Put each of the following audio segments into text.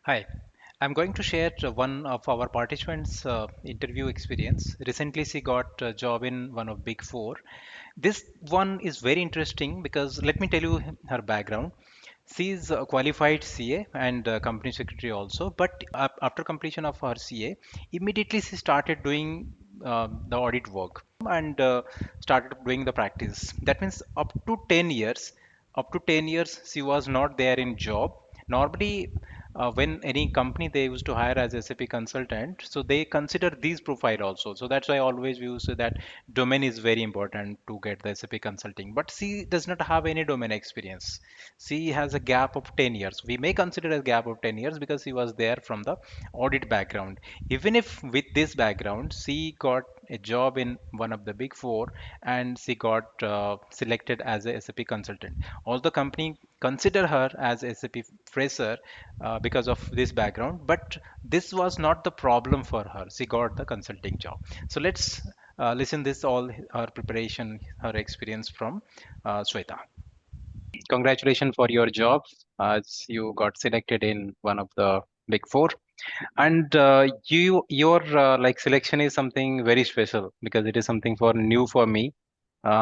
Hi, I'm going to share one of our participants' interview experience. Recently, she got a job in one of Big Four. This one is very interesting because let me tell you her background. She is a qualified CA and company secretary also, but after completion of her CA, immediately she started doing the audit work and started doing the practice. That means up to 10 years, she was not there in job. Normally, when any company they used to hire as SAP consultant, so they consider these profile also. So that's why I always use that domain is very important to get the SAP consulting. But she does not have any domain experience. She has a gap of 10 years. We may consider a gap of 10 years because she was there from the audit background. Even if with this background, she got a job in one of the big four and she got selected as a SAP consultant. All the company consider her as SAP fresher because of this background, but this was not the problem for her. She got the consulting job. So let's listen this all her preparation, her experience from Shweta. Congratulations for your job as you got selected in one of the big four. And your like selection is something very special because it is something for new for me.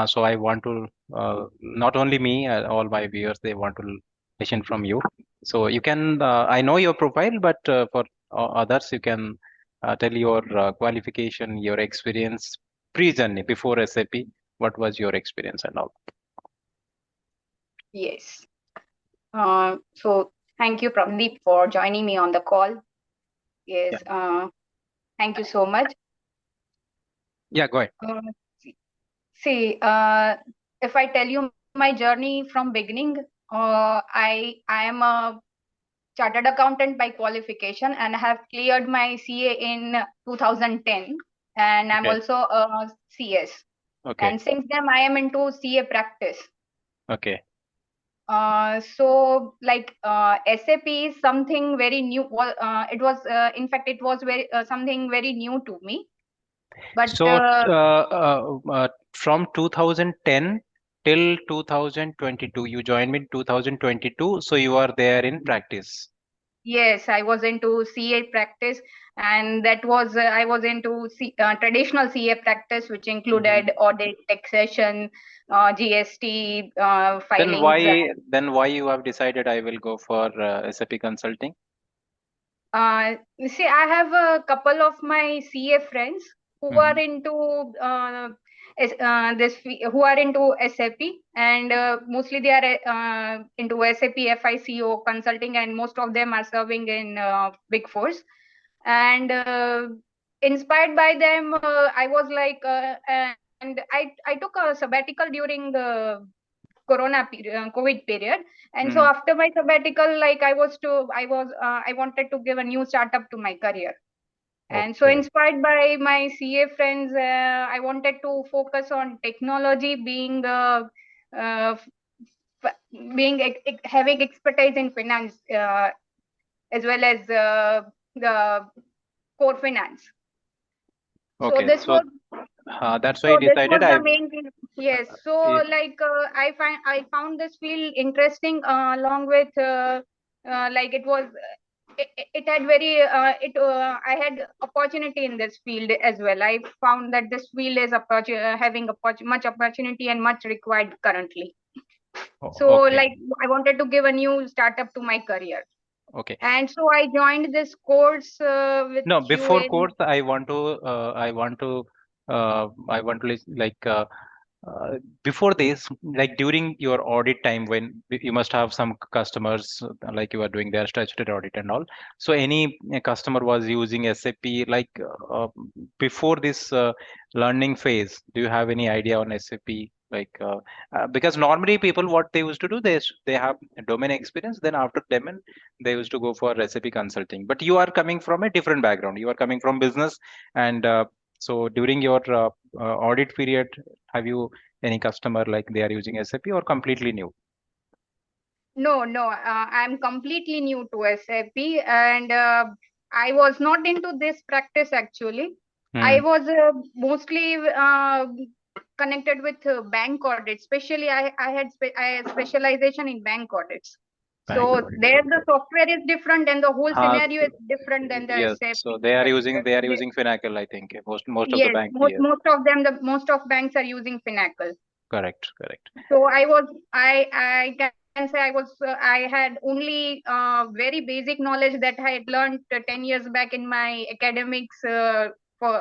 So I want to not only me, all my viewers, they want to listen from you. So you can, I know your profile, but for others, you can tell your qualification, your experience pre-journey before SAP. What was your experience and all? Yes. So thank you, Pradeep, for joining me on the call. Yeah, Yes. Thank you so much. yeah, go ahead. Uh, see, if I tell you my journey from beginning, I am a chartered accountant by qualification and have cleared my CA in 2010, and I'm Okay, also a CS. okay, And since then, I am into CA practice. okay. So like SAP is something very new. Well, it was in fact it was very something very new to me. But So from 2010 till 2022, you joined me in 2022. So you are there in practice. yes, I was into CA practice, and that was I was into traditional CA practice, which Mhm. included audit, taxation, GST Then filings. why you have decided I will go for SAP consulting? You see, I have a couple of my CA friends who are Hmm. into who are into SAP, and mostly they are into SAP FICO consulting, and most of them are serving in Big Fours. And inspired by them, I was like, and I took a sabbatical during the COVID period. And so Hmm. after my sabbatical, like I wanted to give a new startup to my career. And so Okay. inspired by my CA friends, I wanted to focus on technology, uh, having expertise in finance, as well as the core finance. So Okay. this So was that's why I So this decided was I. the main thing. Yes. So Yeah. like I found this field interesting, along with like it had very it I had opportunity in this field as well. I found that this field is having much opportunity and much required currently. So Okay. like I wanted to give a new startup to my career, Okay. and so I joined this course with No, you before in. course, I want to like before this, like during your audit time, when you must have some customers, like you are doing their statutory audit and all. So any customer was using SAP, like before this learning phase, do you have any idea on SAP? Like because normally people what they used to do, they have a domain experience, then after domain they used to go for SAP consulting. But you are coming from a different background. You are coming from business, and so during your audit period, have you any customer like they are using SAP or completely new? No. I'm completely new to SAP, and I was not into this practice actually. I Hmm. was mostly connected with bank audits. Especially, I had specialization in bank audits. So Bangalore. there the software is different and the whole Uh, scenario is different than the yes. SAP. So they are using Finacle, I think. Most of the Yes, bank. Yes. most of them, the most of banks are using Finacle. Correct. Correct. So I can say I had only very basic knowledge that I had learned 10 years back in my academics for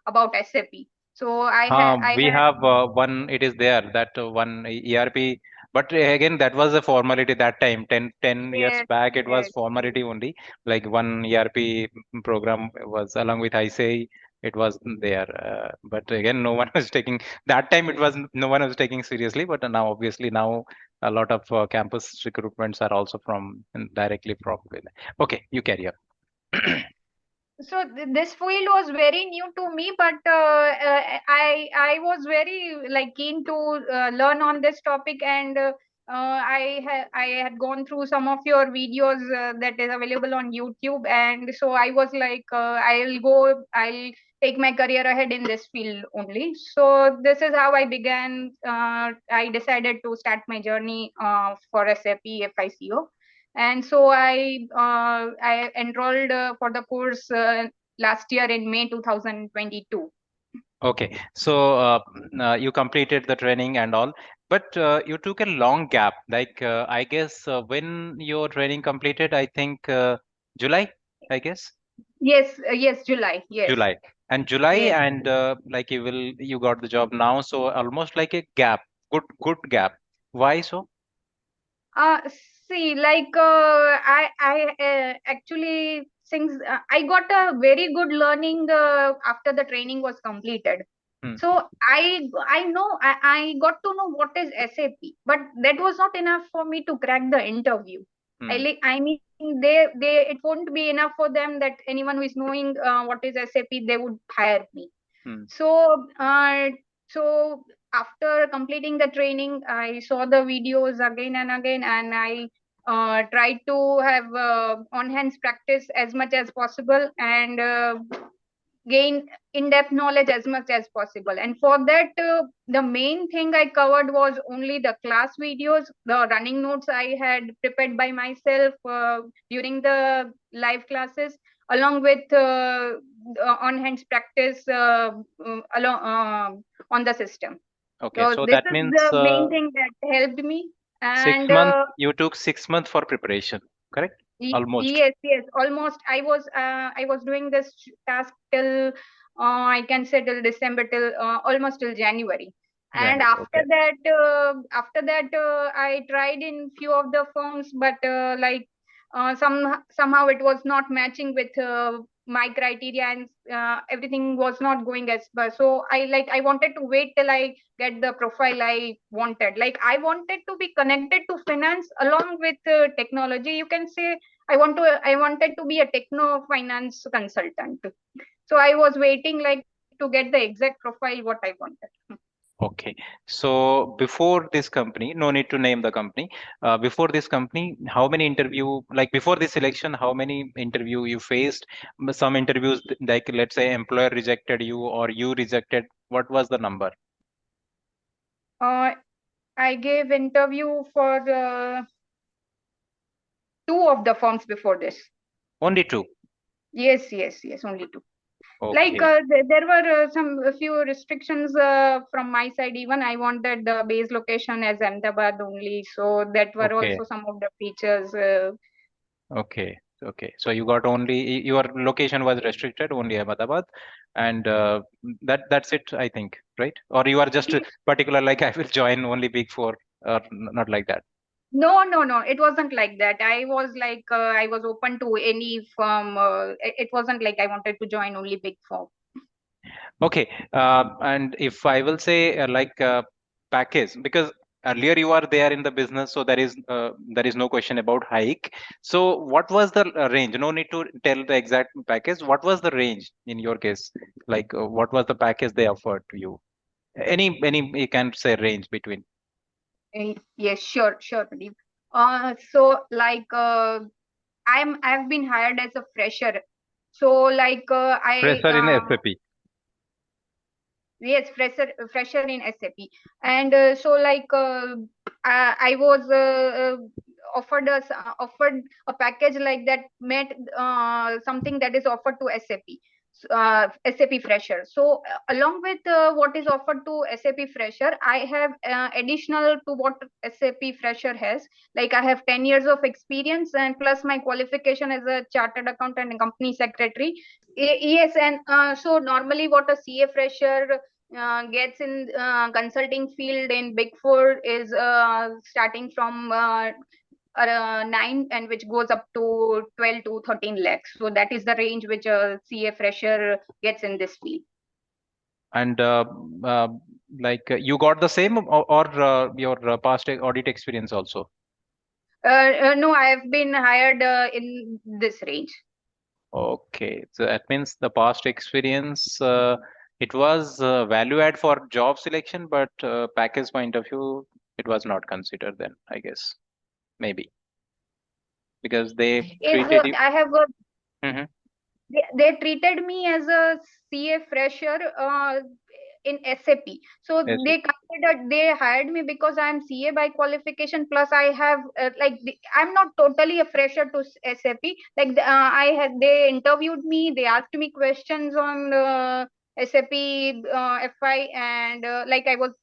about SAP. So I We had have one, it is there, that one ERP, but again, that was a formality that time. Ten years yes, back, it was yes. formality only. Like one ERP program was along with ICI, it was there. But again, no one was taking, that time it was, no one was taking seriously. But now, obviously, now a lot of campus recruitments are also from directly from. Okay, you carry on. So this field was very new to me, but I was very like keen to learn on this topic, and I had gone through some of your videos that is available on YouTube, and so I was like I'll take my career ahead in this field only. So this is how I began. I decided to start my journey for SAP FICO, and so I enrolled for the course last year in May 2022. Okay, so you completed the training and all, but you took a long gap. Like I guess when your training completed, I think July, I guess Yes, July. Yes, July and July, yes. and like you got the job now, so almost like a gap, good gap. Why so? Uh, See, like I actually since I got a very good learning after the training was completed. Hmm, So I know I got to know what is SAP, but that was not enough for me to crack the interview. hmm, I mean they it won't be enough for them that anyone who is knowing what is SAP they would hire me. hmm. So, so after completing the training, I saw the videos again and again, and I tried to have on-hands practice as much as possible and gain in-depth knowledge as much as possible. And for that, the main thing I covered was only the class videos, the running notes I had prepared by myself during the live classes, along with on-hands practice on the system. Okay, So so this that is means the main thing that helped me. six And months. You took 6 months for preparation, correct? Almost. Yes, yes, almost. I was doing this task till I can say till December, till almost till January. And January. Okay. after that, I tried in few of the firms, but like somehow it was not matching with my criteria, and everything was not going as per. So I wanted to wait till I get the profile I wanted. Like I wanted to be connected to finance along with technology. You can say I wanted to be a techno finance consultant. So I was waiting like to get the exact profile what I wanted. Okay. So before this company, no need to name the company. Before this company, how many interview, like before this selection, how many interview you faced? Some interviews, like let's say employer rejected you or you rejected. What was the number? Uh, I gave interview for two of the firms before this. Only two. Yes, only two. Like Okay. there were a few restrictions from my side. Even I wanted the base location as Ahmedabad only, so that were Okay. also some of the features. Okay. Okay. So you got only your location was restricted only Ahmedabad, and that's it, I think, right? Or you are just particular like I will join only Big Four, or not like that. No. It wasn't like that. I was like, I was open to any firm. It wasn't like I wanted to join only big firm. Okay, and if I will say package, because earlier you are there in the business, so there is no question about hike. So what was the range? No need to tell the exact package. What was the range in your case? Like what was the package they offered to you? Any you can say range between Yes, sure, Pradeep. So like, I've been hired as a fresher. So like, fresher in SAP. yes, fresher in SAP, and so like, I was offered a package like that met something that is offered to SAP fresher. So along with what is offered to SAP fresher, I have additional to what SAP fresher has. Like I have 10 years of experience and plus my qualification as a chartered accountant and company secretary. Yes, and so normally what a CA fresher gets in consulting field in Big Four is starting from 9 and which goes up to 12 to 13 lakhs. So that is the range which a CA fresher gets in this field. And uh, you got the same, or your past audit experience also? No, I have been hired in this range. Okay, so that means the past experience, it was value add for job selection, but package point of view, it was not considered then, I guess. Maybe because they Is treated you. I have Mhm. they treated me as a CA fresher in SAP. So Yes. they hired me because I'm CA by qualification. Plus, I have I'm not totally a fresher to SAP. They interviewed me. They asked me questions on SAP FI, and I was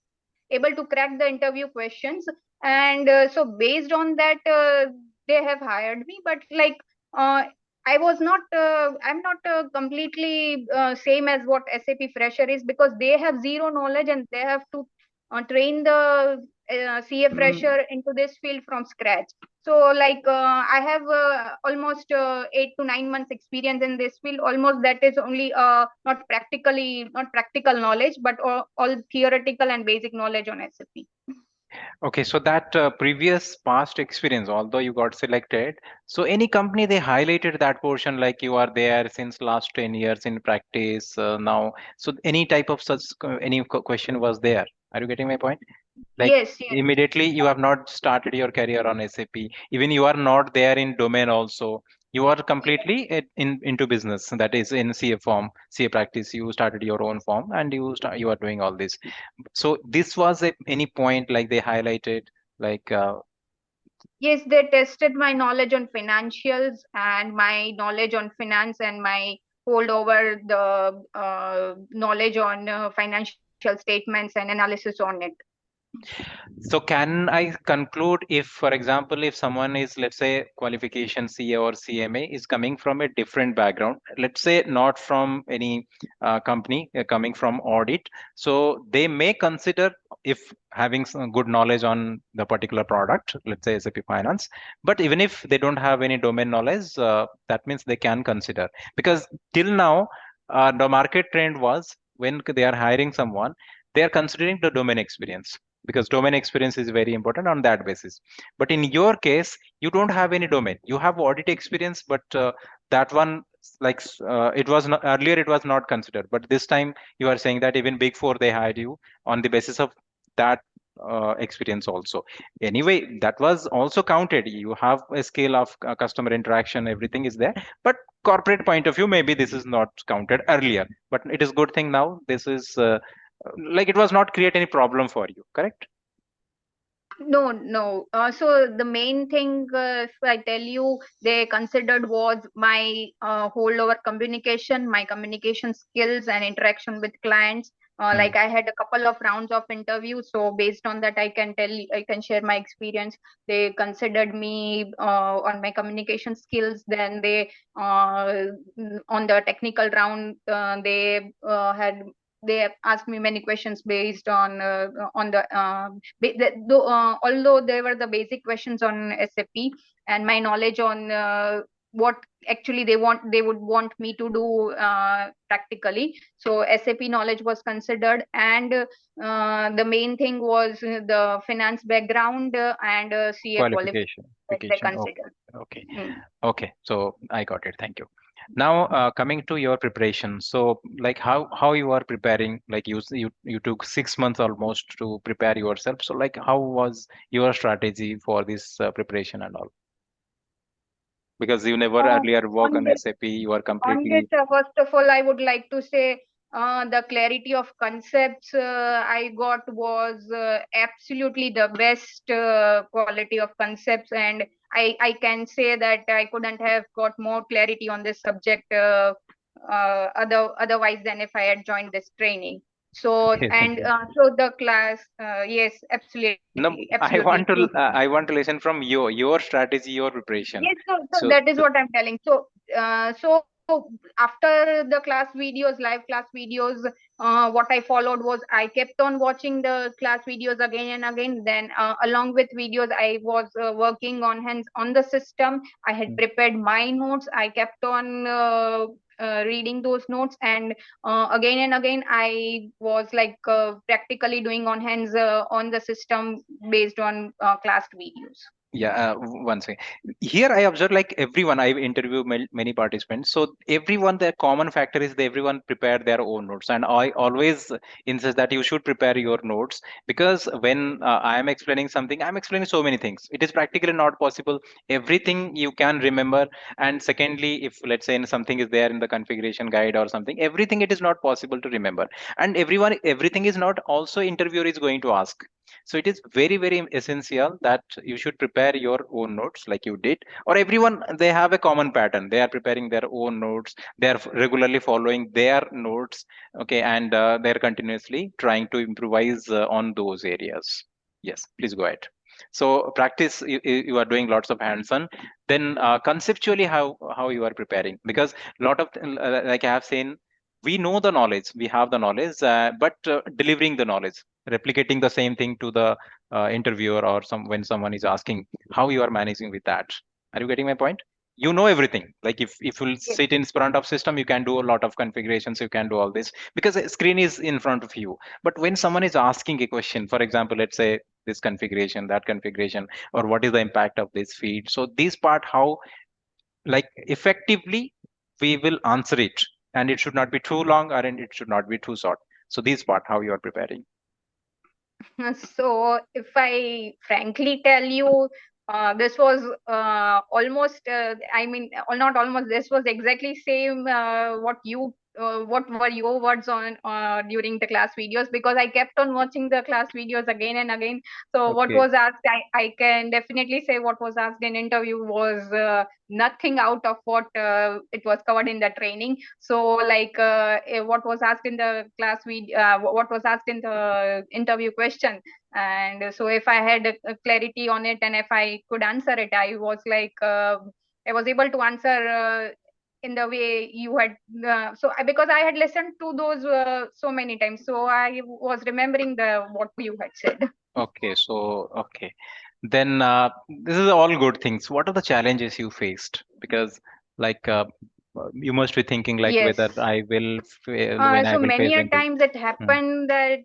able to crack the interview questions, and so based on that they have hired me. But uh, I'm not completely same as what SAP fresher is, because they have zero knowledge and they have to train the CA Mm. fresher into this field from scratch. So I have almost 8 to 9 months experience in this field. Almost that is only not practical knowledge, but all theoretical and basic knowledge on SAP. Okay, so that previous past experience, although you got selected, so any company they highlighted that portion like you are there since last 10 years in practice now. So any type of such question was there. Are you getting my point? Like Yes, yes. immediately you have not started your career on SAP. Even you are not there in domain also. You are completely into business. That is in CA form, CA practice. You started your own form and you are doing all this. So this was any point like they highlighted like Yes, they tested my knowledge on financials and my knowledge on finance and my hold over the knowledge on financial statements and analysis on it. so can I conclude if, for example, if someone is, let's say, qualification CA or CMA is coming from a different background, let's say not from any company, coming from audit, so they may consider if having some good knowledge on the particular product, let's say SAP Finance, but even if they don't have any domain knowledge, that means they can consider because till now the market trend was when they are hiring someone, they are considering the domain experience because domain experience is very important on that basis. But in your case, you don't have any domain. You have audit experience, but that one, it was not, earlier it was not considered. But this time you are saying that even Big Four they hired you on the basis of that experience also. Anyway, that was also counted. You have a scale of customer interaction, everything is there. But corporate point of view, maybe this is not counted earlier. But it is good thing now. This is like it was not create any problem for you, correct? No, no. So the main thing, if I tell you, they considered was my whole over communication, my communication skills and interaction with clients. Hmm. I had a couple of rounds of interviews, so based on that, I can share my experience. They considered me on my communication skills. Then on the technical round, they asked me many questions based on the although they were the basic questions on SAP and my knowledge on what actually they would want me to do practically. So SAP knowledge was considered, and the main thing was the finance background and CA qualification Qualification. that they Application. Okay. considered. Okay. Mm. Okay. So I got it. Thank you. Now, coming to your preparation. So, like how you are preparing? Like you took 6 months almost to prepare yourself. So, like how was your strategy for this preparation and all? Because you never Uh, earlier worked on on this SAP, you are On this, completely first of all, I would like to say the clarity of concepts I got was absolutely the best quality of concepts, and I can say that I couldn't have got more clarity on this subject otherwise than if I had joined this training. So Okay. and so the class, yes, No, absolutely. So, I want to listen from your strategy, your preparation. yes, so So, that is what I'm telling. So after the class videos, live class videos, what I followed was I kept on watching the class videos again and again. Then, along with videos, I was working on hands on the system. I had mm, prepared my notes. I kept on reading those notes, and again and again, I was like practically doing on hands on the system based on class videos. yeah, one second. Here I observe like everyone, I've interviewed many participants. So everyone, the common factor is everyone prepare their own notes. And I always insist that you should prepare your notes, because when I am explaining something, I'm explaining so many things. It is practically not possible. Everything you can remember. And secondly, if let's say something is there in the configuration guide or something, everything it is not possible to remember. And everything is not also interviewer is going to ask. So it is very, very essential that you should prepare your own notes like you did, or everyone, they have a common pattern. They are preparing their own notes. They are regularly following their notes. Okay. And they're continuously trying to improvise on those areas. Yes, please go ahead. So practice, you are doing lots of hands-on. Then conceptually, how you are preparing, because lot of like I have seen, we know the knowledge, we have the knowledge, but delivering the knowledge, replicating the same thing to the interviewer, or some when someone is asking, how you are managing with that. Are you getting my point? You know everything. Like if you'll Yes. sit in front of system, you can do a lot of configurations, you can do all this because the screen is in front of you. But when someone is asking a question, for example, let's say this configuration, that configuration, or what is the impact of this feed, so this part, how like effectively we will answer it, and it should not be too long, or and it should not be too short. So this part, how you are preparing. So, if I frankly tell you, this was almost, I mean, not almost, this was exactly same what were your words on during the class videos, because I kept on watching the class videos again and again. So, what Okay. was asked, I can definitely say what was asked in interview was nothing out of what it was covered in the training. So, like what was asked in the class what was asked in the interview question, and so if I had a clarity on it and if I could answer it, I was like I was able to answer in the way you had. Because I had listened to those so many times, so I was remembering the what you had said. Okay, so okay. Then this is all good things. What are the challenges you faced? Because like you must be thinking like Yes. whether I will fail when I So will face many the a interview. times it Hmm, happened that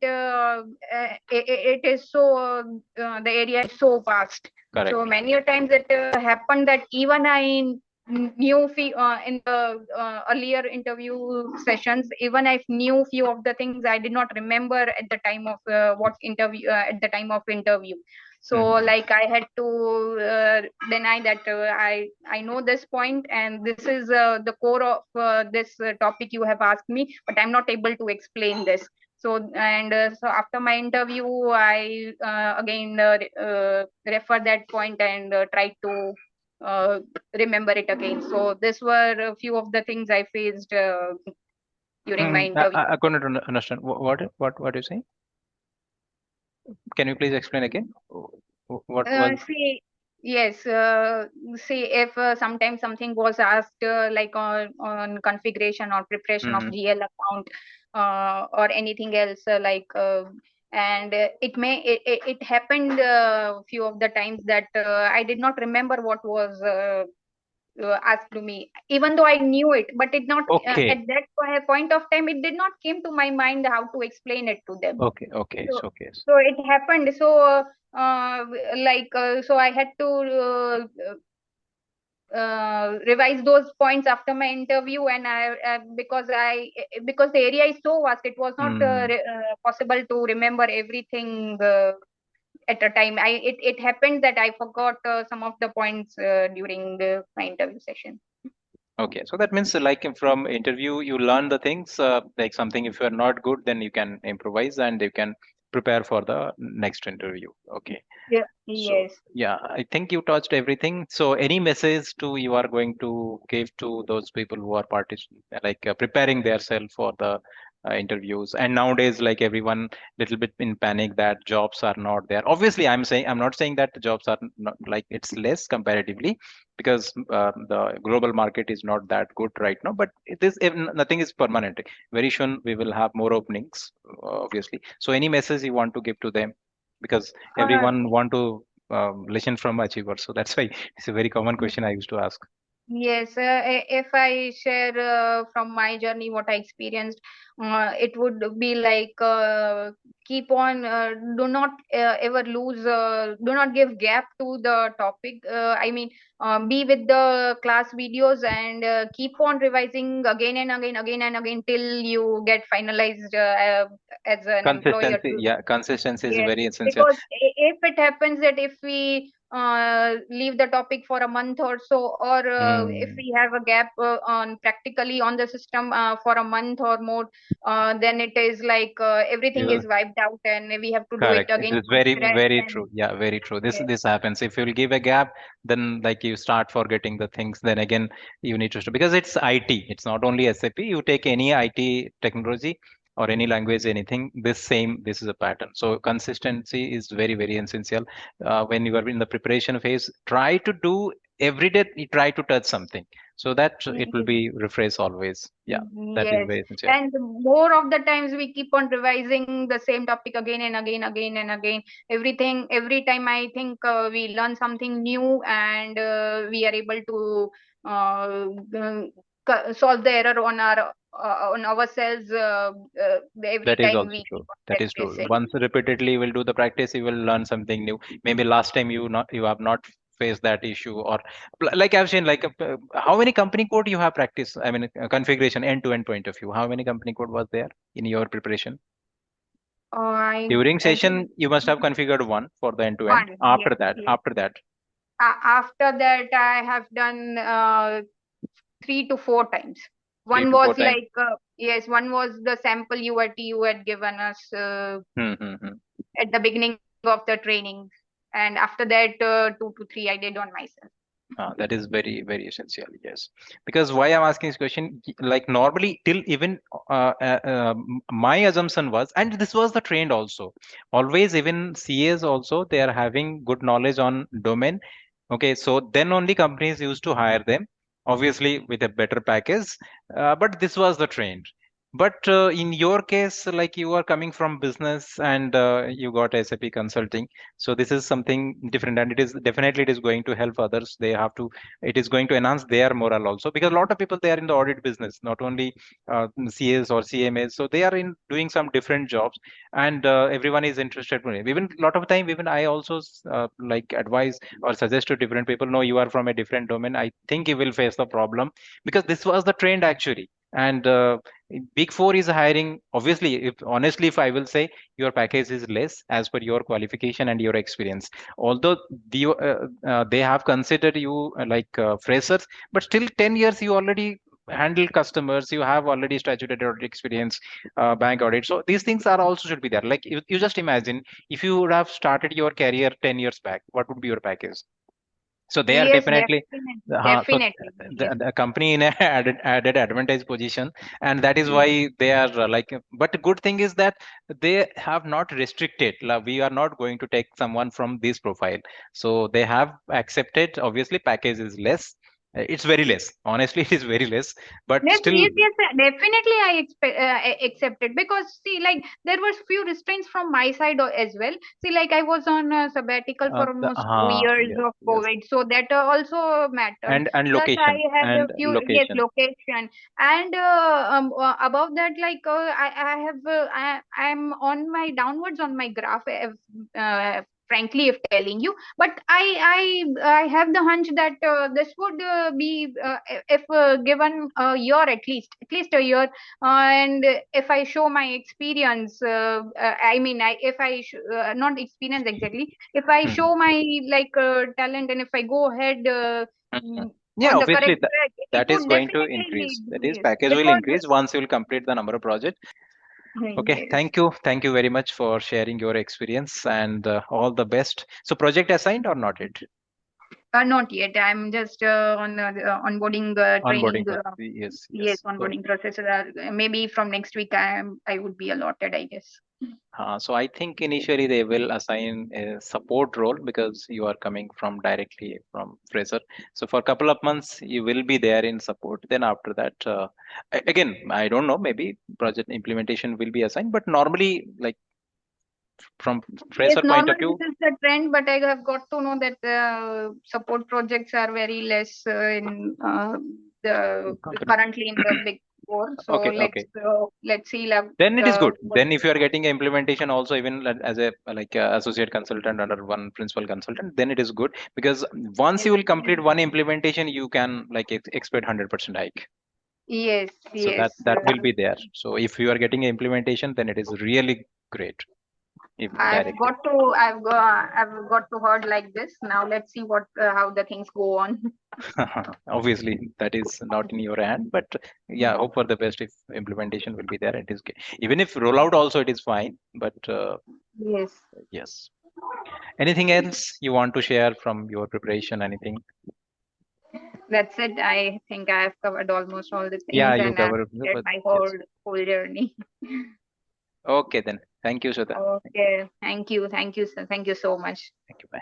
it is so the area is so vast. So correct. many a times it happened that even I knew in the earlier interview sessions, even I knew few of the things I did not remember at the time of what interview at the time of interview. So Hmm. like I had to deny that I know this point, and this is the core of this topic you have asked me, but I'm not able to explain this. So after my interview, I again refer that point and try to uh, remember it again. So this were a few of the things I faced during my Hmm. interview. I couldn't understand. What you saying? Can you please explain again? What was? See, yes. See, if sometimes something was asked, like on configuration or preparation of Hmm. GL account, or anything else, and it happened few of the times that I did not remember what was asked to me, even though I knew it, but it not at Okay. that point of time, it did not came to my mind how to explain it to them. Okay. Okay. So, So okay. so it happened. So, so I had to revise those points after my interview, and because the area is so vast, it was not Hmm. possible to remember everything at a time. It happened that I forgot some of the points during my interview session. Okay, so that means like from interview you learn the things like something if you are not good then you can improvise and you can prepare for the next interview. Okay. Yeah. So Yes. yeah, I think you touched everything. So any message to you are going to give to those people who are preparing themselves for the interviews? And nowadays, like everyone, little bit in panic that jobs are not there. Obviously, I'm not saying that the jobs are not, like it's less comparatively, because the global market is not that good right now. But it is, if nothing is permanent. Very soon we will have more openings, obviously. So any message you want to give to them? Because Uh, everyone want to listen from achievers, so that's why it's a very common question I used to ask. Yes, if I share from my journey what I experienced, it would be like keep on, do not ever lose, do not give gap to the topic. I mean, be with the class videos and keep on revising again and again, again and again till you get finalized as an employer. Consistency, yeah, consistency is Yes, very essential. because if it happens that if we leave the topic for a month or so, or if Hmm. we have a gap on practically on the system for a month or more, then it is like everything You is wiped out and we have to do it correct. It again is from very, scratch. very And true. Yeah, very true. yes, This happens. If you'll give a gap, then like you start forgetting the things. Then again, you need to because it's IT. It's not only SAP. You take any IT technology or any language, anything. This is a pattern. So consistency is very, very essential. When you are in the preparation phase, try to do every day. You try to touch something so that it will be refresh always. Yeah, that is yes, very essential. and more of the times we keep on revising the same topic again and again, again and again. Every time I think we learn something new and we are able to solve the error on ourselves. Every That is time also we keep true. on That is true. practicing. Once repeatedly you will do the practice, you will learn something new. Maybe last time you have not faced that issue, or like I've seen, like how many company code you have practiced? I mean, configuration end to end point of view. How many company code was there in your preparation? During I think session, you must have configured one for the end to end. one. Yes, After that, yes. After that, I have done 3 to 4 times. three One to four was times. like, yes, one was the sample UAT you had given us Hmm, hmm, hmm. at the beginning of the training. And after that, 2 to 3 I did on myself. That is very, very essential. Yes, because why I'm asking this question, like normally till even my assumption was, and this was the trend also. Always, even CAs also, they are having good knowledge on domain. Okay, so then only companies used to hire them, obviously with a better package. But this was the trend. But in your case, like you are coming from business and you got SAP consulting, so this is something different, and it is definitely it is going to help others. They have to, it is going to enhance their morale also, because a lot of people, they are in the audit business, not only CAs or CMAs, so they are in doing some different jobs, and everyone is interested in it. Even a lot of time, even I also like advise or suggest to different people, no, you are from a different domain, I think you will face the problem, because this was the trend actually. And big four is hiring, obviously, if honestly, if I will say, your package is less as per your qualification and your experience, although they have considered you freshers, but still 10 years you already handle customers, you have already statutory audit experience, bank audit, so these things are also should be there. Like you just imagine, if you would have started your career 10 years back, what would be your package? So they are Yes, definitely definitely, so definitely. Yes. the company in a added advantage position, and that is why they are but the good thing is that they have not restricted, like, we are not going to take someone from this profile, so they have accepted. Obviously package is less. It's very less, honestly. It is very less, but Yes, still yes, yes, definitely I accepted, because see, like there was few restraints from my side as well. See, like I was on sabbatical for almost 2 years yes, of yes, COVID, so that also mattered. and Plus, I location, had a and few, yes, location. location, and above that, like I have I'm on my downwards on my graph. Frankly, if telling you, but I have the hunch that this would be if given a year, at least a year, and if I show my experience, I mean, if I not experience exactly, if I Mhm. show my like talent, and if I go ahead Mhm. mm, Yeah, on the obviously correct track, it that is would going to definitely increase. lead That is, yes, package will because increase once you will complete the number of projects. Okay, Yes. thank you very much for sharing your experience and all the best. So project assigned or not yet? Not yet. I'm just on onboarding Onboarding training. process. Yes, Yes, yes. So onboarding process. Maybe from next week I would be allotted, I guess. So I think initially they will assign a support role because you are coming from directly from Fraser. So for a couple of months you will be there in support. Then after that, again, I don't know. Maybe project implementation will be assigned, but normally, like from Yes, Fraser point of normally view, this is the trend, but I have got to know that support projects are very less in the company. currently in the big four. So Okay, okay. let's see like, Then it is good. what. Then if you are getting a implementation also even as a like a associate consultant under one principal consultant, then it is good because once you will complete one implementation, you can like expect 100% hike. Yes, So yes. that will be there. So if you are getting a implementation, then it is really great if directly. I've got to heard like this. Now let's see what how the things go on. Obviously, that is not in your hand, but yeah, hope for the best. If implementation will be there, it is good. Even if rollout also, it is fine. But Yes, yes. Anything else you want to share from your preparation? Anything? that's it. I think I have covered almost all the Yeah, things, you and I've covered, shared but my yes. whole journey. Okay, then. Thank you, Shweta. Okay, thank you, sir. Thank you so much. Thank you. Bye.